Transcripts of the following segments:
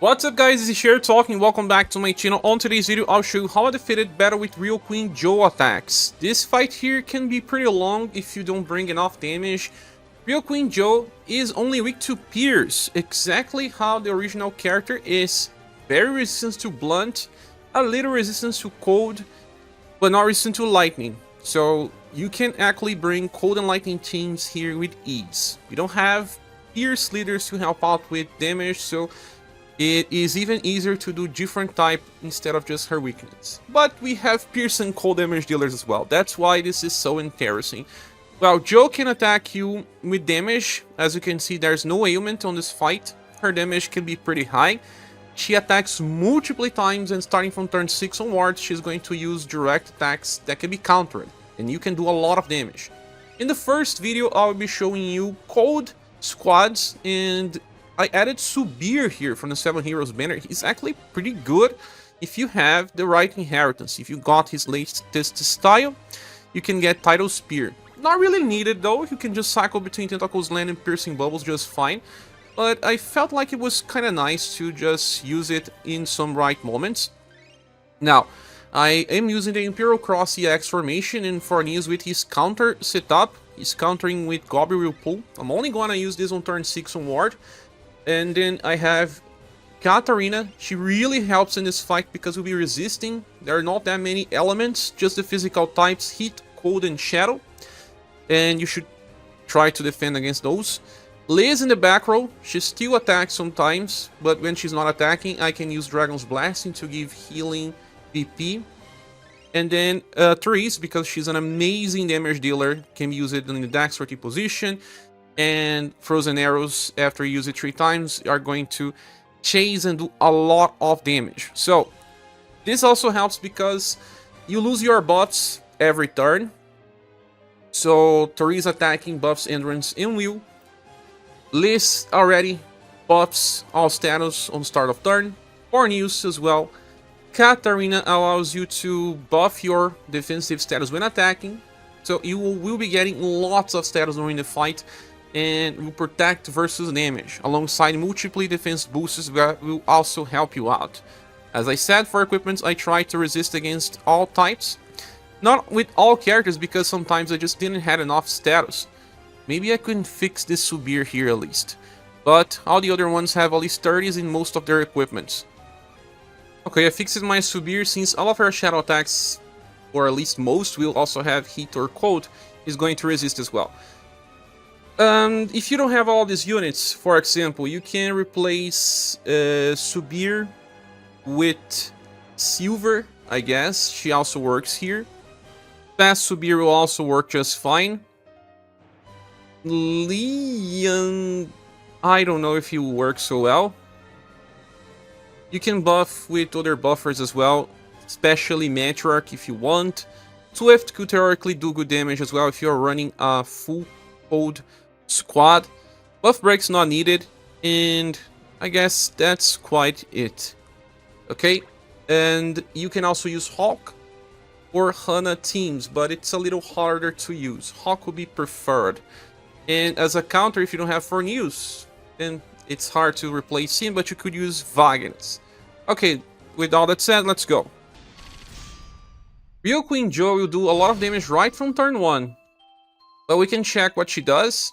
What's up guys, this is Scher talking, welcome back to my channel. On today's video, I'll show you how I defeated battle with Real Queen Joe attacks. This fight here can be pretty long if you don't bring enough damage. Real Queen Joe is only weak to Pierce, exactly how the original character is. Very resistant to blunt, a little resistance to cold, but not resistant to lightning. So you can actually bring cold and lightning teams here with ease. You don't have Pierce leaders to help out with damage, so it is even easier to do different type instead of just her weakness. But we have Pierce and cold damage dealers as well. That's why this is so interesting. Well, Joe can attack you with damage. As you can see, there's no ailment on this fight. Her damage can be pretty high. She attacks multiple times, and starting from turn 6 onwards, she's going to use direct attacks that can be countered, and you can do a lot of damage. In the first video, I'll be showing you cold squads, and I added Subier here from the 7 Heroes banner. He's actually pretty good if you have the right inheritance. If you got his latest style, you can get Tidal Spear. Not really needed though, you can just cycle between Tentacles Land and Piercing Bubbles just fine. But I felt like it was kind of nice to just use it in some right moments. Now, I am using the Imperial Cross EX formation in Forneus with his counter setup. He's countering with Goblin Pull. I'm only gonna use this on turn 6 onward. And then I have Katarina. She really helps in this fight because we'll be resisting. There are not that many elements, just the physical types, heat, cold, and shadow. And you should try to defend against those. Liz in the back row, she still attacks sometimes, but when she's not attacking, I can use Dragon's Blasting to give healing BP. And then Therese, because she's an amazing damage dealer, can use it in the dexterity position. And Frozen Arrows, after you use it 3 times, are going to chase and do a lot of damage. So this also helps because you lose your buffs every turn. So Therese attacking buffs Endurance and Will. Liz already buffs all status on start of turn. Forneus as well. Katarina allows you to buff your defensive status when attacking. So you will be getting lots of status during the fight, and will protect versus damage, alongside multiple defense boosts that will also help you out. As I said, for equipments, I try to resist against all types. Not with all characters, because sometimes I just didn't have enough status. Maybe I couldn't fix this Subier here at least. But all the other ones have at least 30s in most of their equipments. Okay, I fixed my Subier since all of her shadow attacks, or at least most, will also have heat or cold, is going to resist as well. If you don't have all these units, for example, you can replace Subier with Silver, I guess. She also works here. Fast Subier will also work just fine. Leon, I don't know if he will work so well. You can buff with other buffers as well, especially Matriarch if you want. Swift could theoretically do good damage as well if you're running a full cold squad. Buff breaks not needed, and I guess that's quite it. Okay, and you can also use Hawk or Hana teams, but it's a little harder to use. Hawk would be preferred. And as a counter, if you don't have Forneus, then it's hard to replace him, but you could use Vagens. Okay, with all that said, let's go. Real Queen Joe will do a lot of damage right from turn 1, but we can check what she does.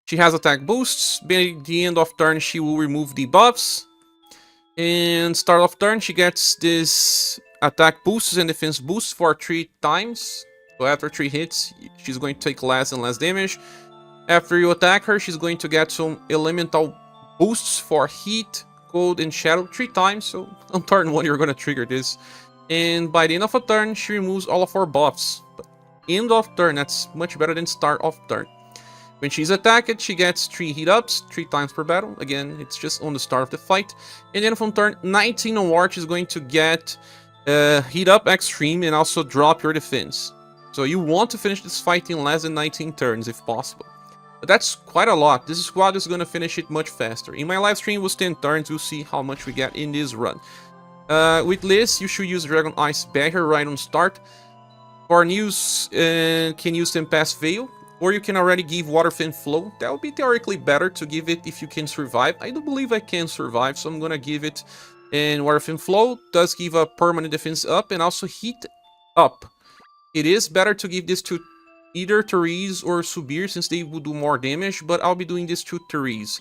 She has attack boosts. By the end of turn, she will remove debuffs. And start of turn, she gets this attack boosts and defense boosts for 3 times. So after 3 hits, she's going to take less and less damage. After you attack her, she's going to get some elemental boosts for heat, cold, and shadow 3 times. So on turn 1, you're going to trigger this. And by the end of a turn, she removes all of her buffs. But end of turn, that's much better than start of turn. When she's attacked, she gets 3 heat ups, 3 times per battle. Again, it's just on the start of the fight. And then from turn 19 onward, she's going to get heat up extreme and also drop your defense. So you want to finish this fight in less than 19 turns if possible. But that's quite a lot. This squad is going to finish it much faster. In my live stream, it was 10 turns. We'll see how much we get in this run. With Liz, you should use Dragon Ice Bagger right on start. Forneus can use Tempest Veil. Or you can already give Water Fin Flow. That would be theoretically better to give it if you can survive. I do believe I can survive, so I'm gonna give it. And Water Fin Flow does give a permanent defense up and also heat up. It is better to give this to either Therese or Subier since they will do more damage, but I'll be doing this to Therese.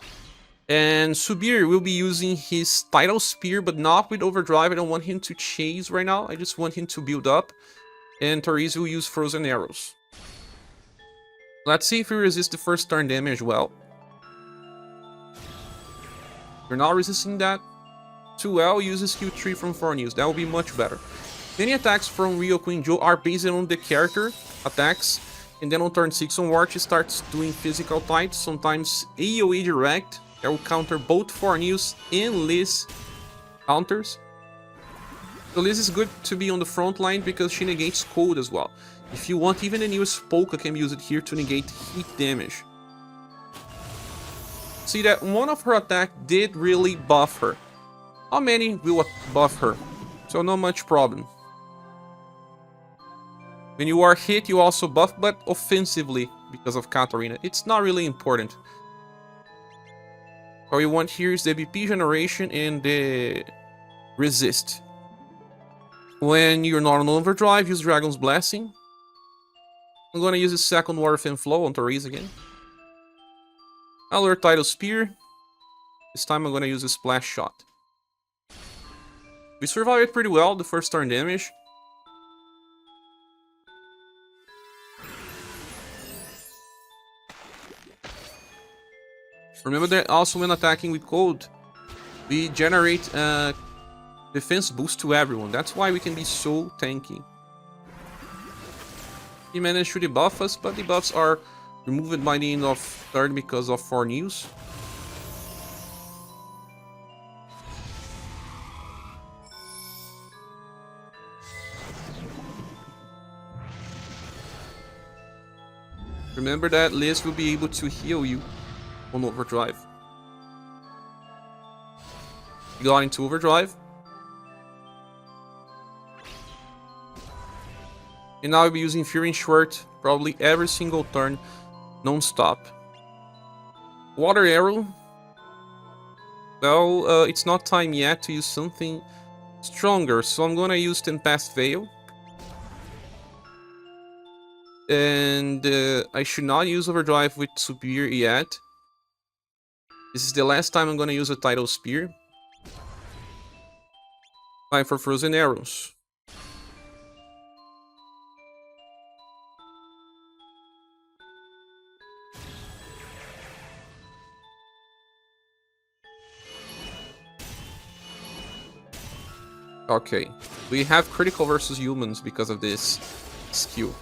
And Subier will be using his Tidal Spear, but not with Overdrive. I don't want him to chase right now. I just want him to build up. And Therese will use Frozen Arrows. Let's see if we resist the first turn damage well. If you're not resisting that too well, use a skill 3 from Forneus. That will be much better. Many attacks from ReUniverSe Joe are based on the character attacks. And then on turn 6 onward, she starts doing physical types. Sometimes AoE direct. That will counter both Forneus and Liz counters. So Liz is good to be on the front line because she negates cold as well. If you want, even the newest Polka can use it here to negate heat damage. See that one of her attack did really buff her. How many will buff her? So not much problem. When you are hit, you also buff, but offensively because of Katarina. It's not really important. All you want here is the BP generation and the resist. When you're not on overdrive, use Dragon's Blessing. I'm gonna use the second Water Fin Flow on Therese again. Another Tidal Spear. This time I'm gonna use a Splash Shot. We survived pretty well the first turn damage. Remember that also when attacking with cold, we generate a defense boost to everyone. That's why we can be so tanky. He managed to debuff us, but debuffs are removed by the end of third because of Forneus. Remember that Liz will be able to heal you on overdrive. You got into overdrive. And now I'll be using Fury Short probably every single turn, non-stop. Water Arrow. Well, it's not time yet to use something stronger, so I'm gonna use Tempest Veil. And I should not use Overdrive with Subier yet. This is the last time I'm gonna use a Tidal Spear. Time for Frozen Arrows. Okay, we have critical versus humans because of this skill.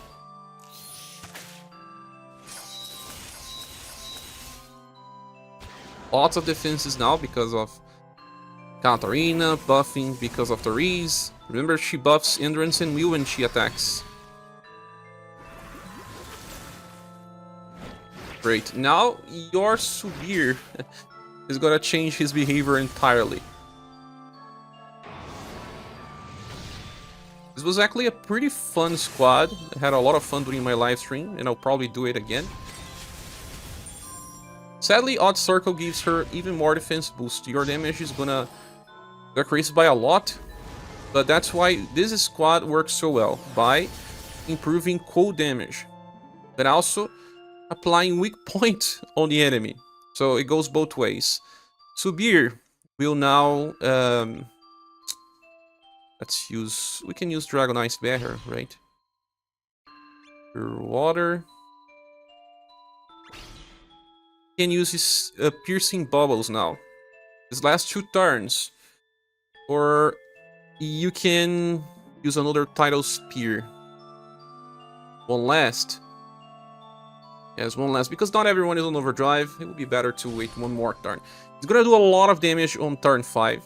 Lots of defenses now because of Katarina, buffing because of Therese. Remember, she buffs Endurance and Will when she attacks. Great, now your Subier is gonna change his behavior entirely. This was actually a pretty fun squad. I had a lot of fun doing my live stream, and I'll probably do it again. Sadly, Odd Circle gives her even more defense boost. Your damage is gonna decrease by a lot, but that's why this squad works so well, by improving cold damage, but also applying weak point on the enemy. So it goes both ways. Subier will now... we can use Dragon Ice Bear, right? Water. Can use his Piercing Bubbles now. His last 2 turns. Or you can use another Tidal Spear. One last. Yes, one last. Because not everyone is on overdrive, it would be better to wait one more turn. He's gonna do a lot of damage on turn 5.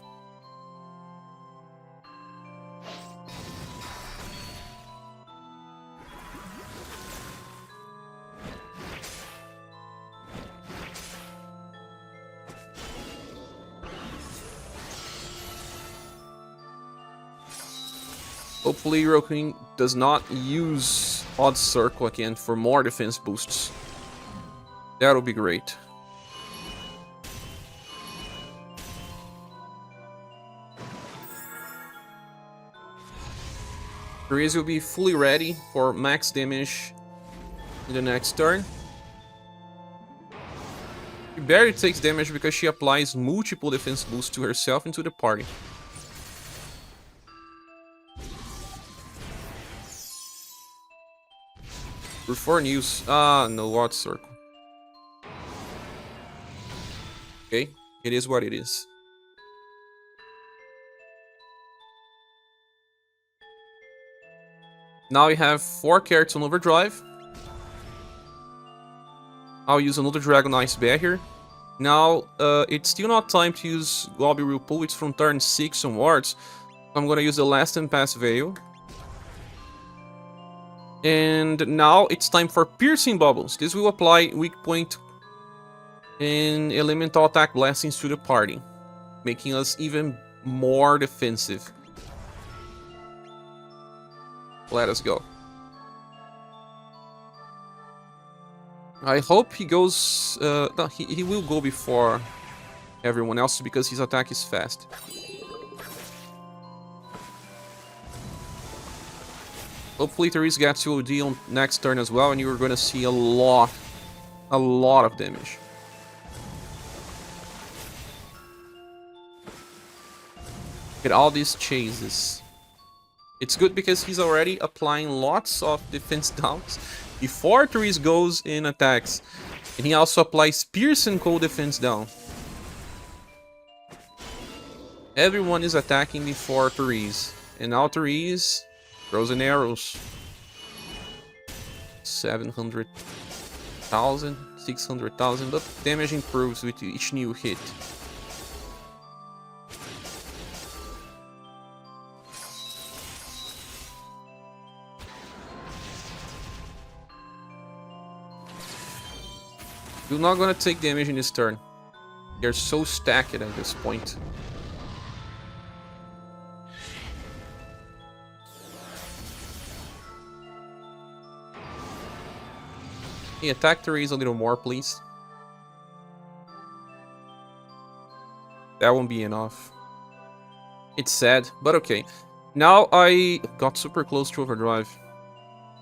Hopefully ReUniverSe does not use Odd Circle again for more defense boosts. That'll be great. Therese will be fully ready for max damage in the next turn. She barely takes damage because she applies multiple defense boosts to herself and to the party. For Forneus. Ah, no, what circle. Okay, it is what it is. Now we have 4 characters on overdrive. I'll use another Dragon Ice Bear here. Now, it's still not time to use Globby Whirlpool, it's from turn 6 onwards. I'm gonna use the Last and Pass Veil. And now it's time for Piercing Bubbles. This will apply weak point and elemental attack blessings to the party, making us even more defensive. Let us go. I hope he goes... no, he will go before everyone else because his attack is fast. Hopefully Therese gets to OD on next turn as well, and you're gonna see a lot of damage. Get all these chases. It's good because he's already applying lots of defense downs before Therese goes in attacks. And he also applies Pierce and Cold defense down. Everyone is attacking before Therese. And now Therese throws in arrows. 700,000, 600,000, but damage improves with each new hit. You're not gonna take damage in this turn. They're so stacked at this point. Hey, attack Therese a little more, please. That won't be enough. It's sad, but okay. Now I got super close to overdrive.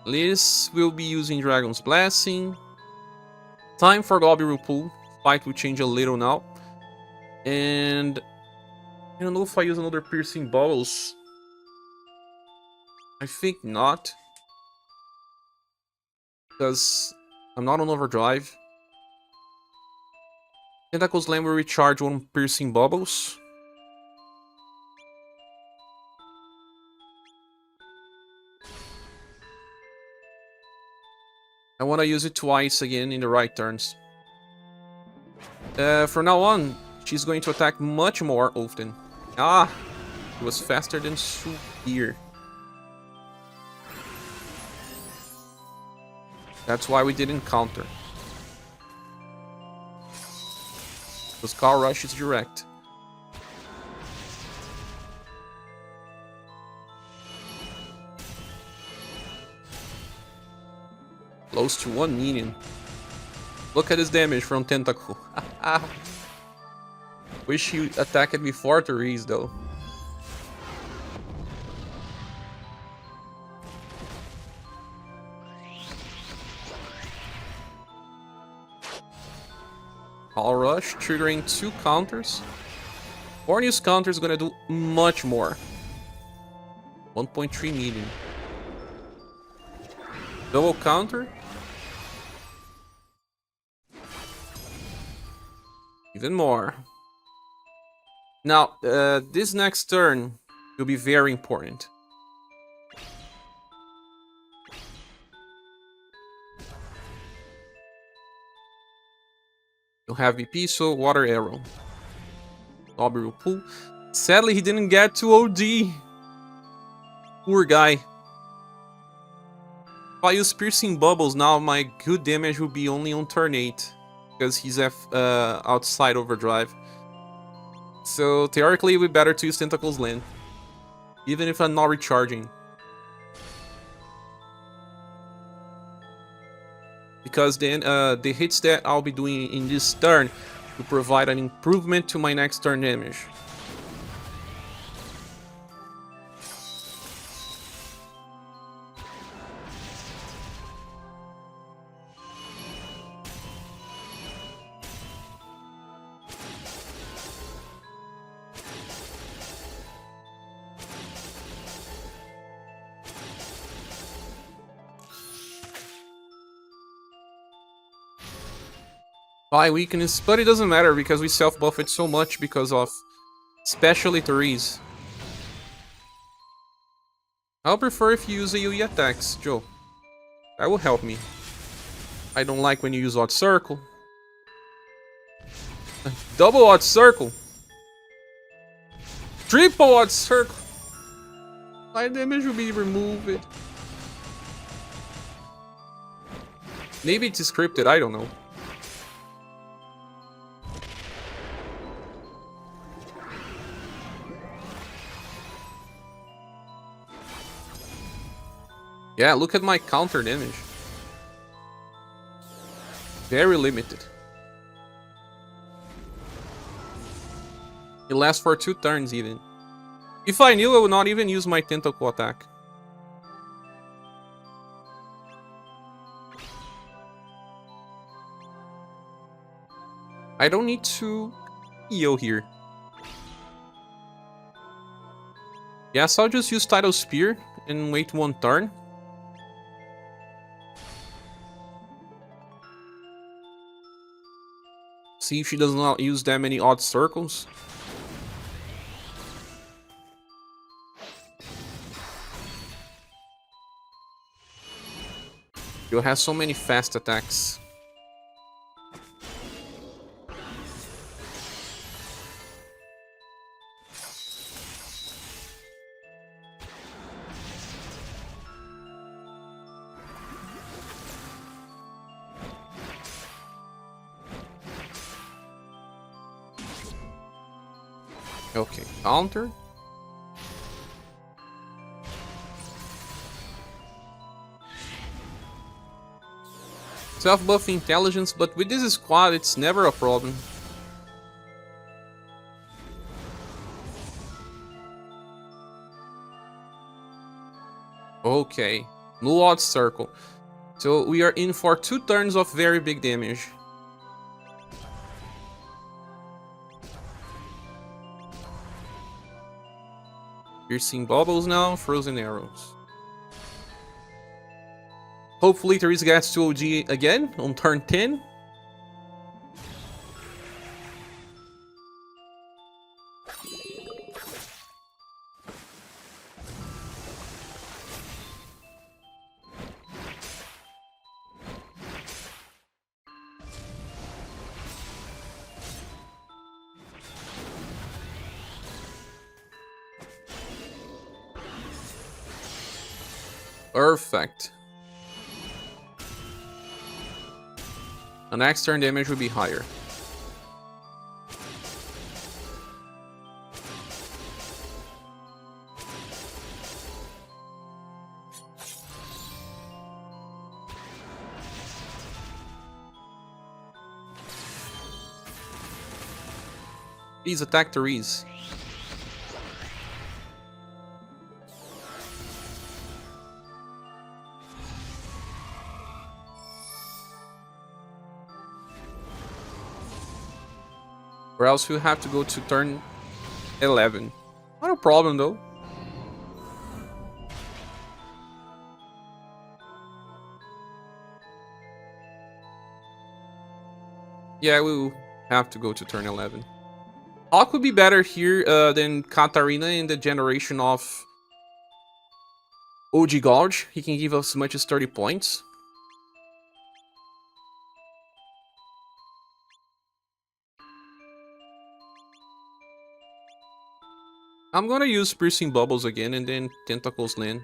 Liz will be using Dragon's Blessing. Time for Globby Whirlpool. Fight will change a little now. And I don't know if I use another Piercing Bubbles. I think not. Because I'm not on overdrive. Tentacle Slam will recharge one Piercing Bubbles. I want to use it twice again in the right turns. From now on, she's going to attack much more often. Ah! It was faster than Subier. That's why we didn't counter. Because Car Rush is direct. Close to 1 million. Look at this damage from Tentacle. Wish you attacked before Therese though. All Rush triggering 2 counters. Forneus counter is gonna do much more. 1.3 million. Double counter. Even more. Now, this next turn will be very important. You'll have VP, so Water Arrow. Globby Whirlpool. Sadly, he didn't get to OD. Poor guy. If I use Piercing Bubbles now, my good damage will be only on turn 8. Because he's outside overdrive. So theoretically, we better to use Tentacle Slam. Even if I'm not recharging. because then the hits that I'll be doing in this turn will provide an improvement to my next turn damage. High weakness, but it doesn't matter because we self-buff it so much because of especially Therese. I'll prefer if you use AoE attacks, Joe. That will help me. I don't like when you use Odd Circle. Double Odd Circle. Triple Odd Circle. My damage will be removed. Maybe it's scripted, I don't know. Yeah, look at my counter damage. Very limited. It lasts for 2 turns even. If I knew, I would not even use my tentacle attack. I don't need to heal here. Yes, I'll just use Tidal Spear and wait 1 turn. See if she does not use that many odd circles. You'll have so many fast attacks. Okay, counter. Self-buff intelligence, but with this squad, it's never a problem. Okay, no odd circle. So we are in for 2 turns of very big damage. Piercing bubbles now, frozen arrows. Hopefully Therese gets to OG again on turn 10. Perfect. The next turn damage will be higher. Please attack Therese. Or else we'll have to go to turn 11. Not a problem though. Yeah, we'll have to go to turn 11. Hawk would be better here than Katarina in the generation of OG Gouge. He can give us as much as 30 points. I'm gonna use Piercing Bubbles again and then Tentacles Land.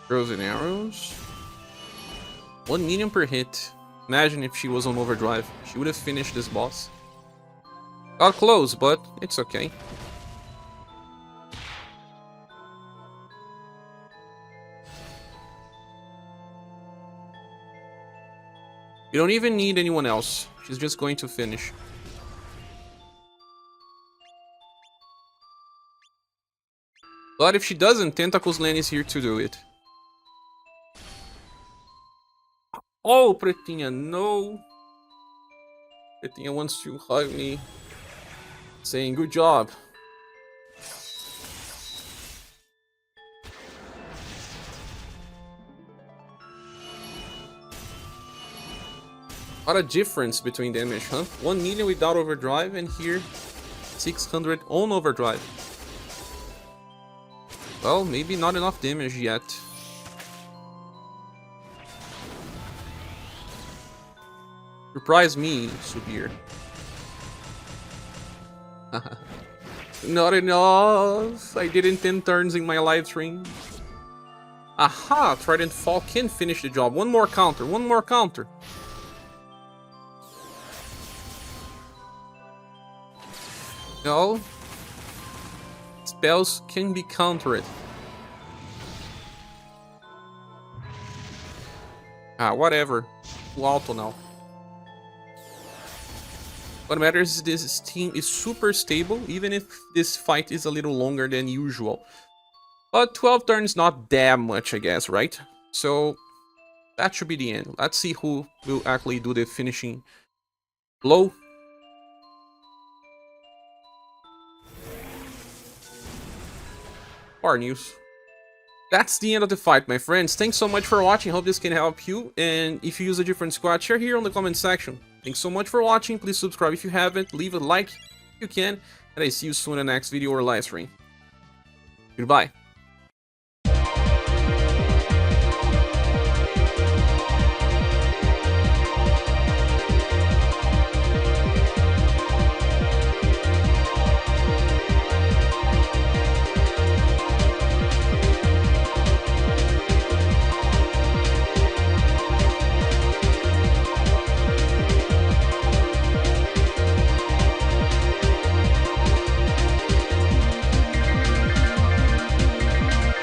Frozen arrows. 1 million per hit. Imagine if she was on overdrive. She would have finished this boss. Got close, but it's okay. You don't even need anyone else. She's just going to finish. But if she doesn't, Tentacles Land is here to do it. Oh, Pretinha, no. Pretinha wants to hug me, saying good job. What a difference between damage, huh? 1 million without overdrive, and here 600 on overdrive. Well, maybe not enough damage yet. Surprise me, Subier. Not enough! I did 10 turns in my live stream. Aha! Trident Fall can finish the job. One more counter, one more counter. No. Spells can be countered. Ah, whatever. We'll auto now. What matters is this team is super stable, even if this fight is a little longer than usual. But 12 turns not that much, I guess, right? So that should be the end. Let's see who will actually do the finishing blow. Forneus. That's the end of the fight, my friends. Thanks so much for watching. Hope this can help you. And if you use a different squad, share here on the comment section. Thanks so much for watching. Please subscribe if you haven't. Leave a like if you can. And I see you soon in the next video or live stream. Goodbye.